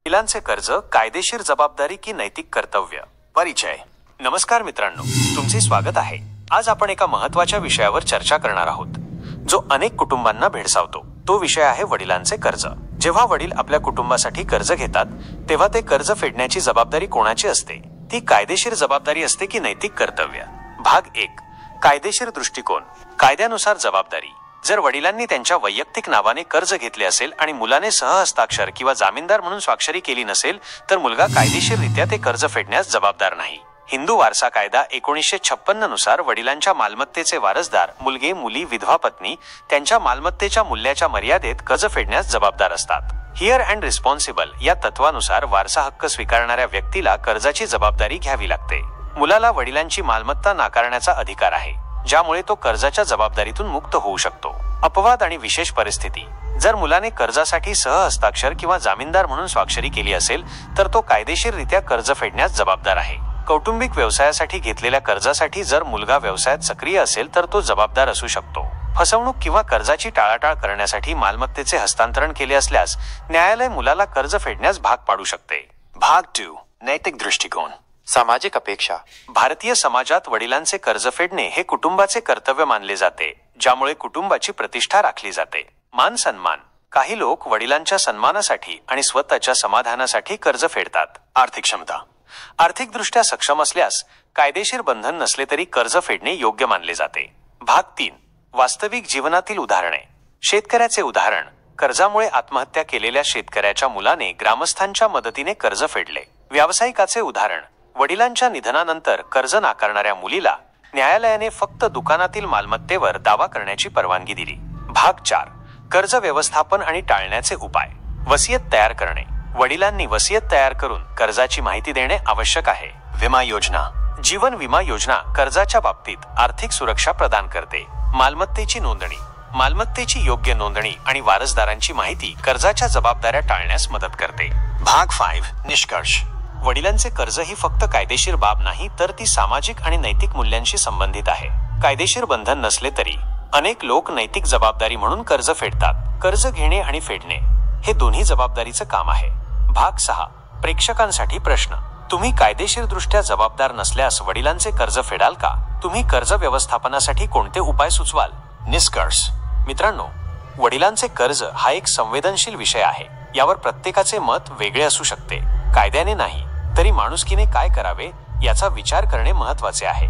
वडिलांचे कर्ज कायदेशीर जबाबदारी की नैतिक कर्तव्य. परिचय. नमस्कार मित्रांनो, तुमचे स्वागत आहे. आज आपण एका महत्त्वाच्या विषयावर चर्चा करणार आहोत, जो अनेक कुटुंबांना भेडसावतो. तो विषय आहे वडिलांचे कर्ज. जेव्हा वडील आपल्या कुटुंबासाठी कर्ज घेतात, तेव्हा ते कर्ज फेडण्याची जबाबदारी कोणाची असते? ती कायदेशीर जबाबदारी असते की नैतिक कर्तव्य? भाग 1. कायदेशीर दृष्टिकोन. कायद्यानुसार जबाबदारी. जर वडिलांनी त्यांच्या वैयक्तिक नावाने कर्ज घेतले असेल आणि मुलाने सहहस्ताक्षर किंवा जामीनदार म्हणून स्वाक्षरी केली नसेल, तर मुलगा कायदेशीररित्या ते कर्ज फेडण्यास जबाबदार नाही. हिंदू वारसा कायदा 1956 नुसार वडिलांच्या मालमत्तेचे वारसदार मुलगे, मुली, विधवा पत्नी त्यांच्या मालमत्तेच्या मूल्याच्या मर्यादेत कर्ज फेडण्यास जबाबदार असतात. हिअर अँड रिस्पॉन्सिबल या तत्वानुसार वारसा हक्क स्वीकारणाऱ्या व्यक्तीला कर्जाची जबाबदारी घ्यावी लागते. मुलाला वडिलांची मालमत्ता नाकारण्याचा अधिकार आहे, ज्यामुळे तो कर्जाच्या जबाबदारीतून मुक्त होऊ शकतो. अपवाद आणि विशेष परिस्थिती. जर मुलाने कर्जासाठी सहहस्ताक्षर किंवा जामीनदार म्हणून स्वाक्षरी केली असेल, तर तो कायदेशीररित्या कर्ज फेडण्यास जबाबदार आहे. कौटुंबिक व्यवसायासाठी घेतलेल्या कर्जासाठी जर मुलगा व्यवसायात सक्रिय असेल, तर तो जबाबदार असू शकतो. फसवणूक किंवा कर्जाची टाळाटाळ करण्यासाठी मालमत्तेचे हस्तांतरण केले असल्यास न्यायालय मुलाला कर्ज फेडण्यास भाग पाडू शकते. भाग 2. नैतिक दृष्टिकोन. सामाजिक अपेक्षा. भारतीय समाजात वडिलांचे कर्ज फेडणे हे कुटुंबाचे कर्तव्य मानले जाते, ज्यामुळे कुटुंबाची प्रतिष्ठा राखली जाते. मान सन्मान. काही लोक वडिलांच्या सन्मानासाठी आणि स्वतःच्या समाधानासाठी कर्ज फेडतात. आर्थिक क्षमता. आर्थिकदृष्ट्या सक्षम असल्यास कायदेशीर बंधन नसले तरी कर्ज फेडणे योग्य मानले जाते. भाग 3. वास्तविक जीवनातील उदाहरणे. शेतकऱ्याचे उदाहरण. कर्जामुळे आत्महत्या केलेल्या शेतकऱ्याच्या मुलाने ग्रामस्थांच्या मदतीने कर्ज फेडले. व्यावसायिकाचे उदाहरण. वडिलांच्या निधनानंतर कर्ज नाकारणाऱ्या मुलीला न्यायालयाने फक्त दुकानातील मालमत्तेवर दावा करण्याची परवानगी दिली. भाग 4. कर्ज व्यवस्थापन आणि टाळण्याचे उपाय. वसियत तयार करणे. वडिलांनी वसियत तयार करून कर्जाची माहिती देणे आवश्यक आहे. विमा योजना. जीवन विमा योजना कर्जाच्या बाबतीत आर्थिक सुरक्षा प्रदान करते. मालमत्तेची नोंदणी. मालमत्तेची योग्य नोंदणी आणि वारसदारांची माहिती कर्जाच्या जबाबदाऱ्या टाळण्यास मदत करते. भाग 5. निष्कर्ष. वडिलांचे कर्ज ही फक्त कायदेशीर बाब नाही, तर ती सामाजिक आणि नैतिक मूल्यांशी संबंधित आहे. कायदेशीर बंधन नसले तरी अनेक लोक नैतिक जबाबदारी म्हणून कर्ज फेडतात. कर्ज घेणे आणि फेडणे हे दोन्ही जबाबदारीचं काम आहे. भाग 6. प्रेक्षकांसाठी प्रश्न. तुम्ही कायदेशीरदृष्ट्या जबाबदार नसल्यास वडिलांचे कर्ज फेडाल का? तुम्ही कर्ज व्यवस्थापनासाठी कोणते उपाय सुचवाल? निष्कर्ष. मित्रांनो, वडिलांचे कर्ज हा एक संवेदनशील विषय आहे. यावर प्रत्येकाचे मत वेगळे असू शकते. कायद्याने नाही, तरी माणुसकीने काय करावे याचा विचार करणे महत्त्वाचे आहे.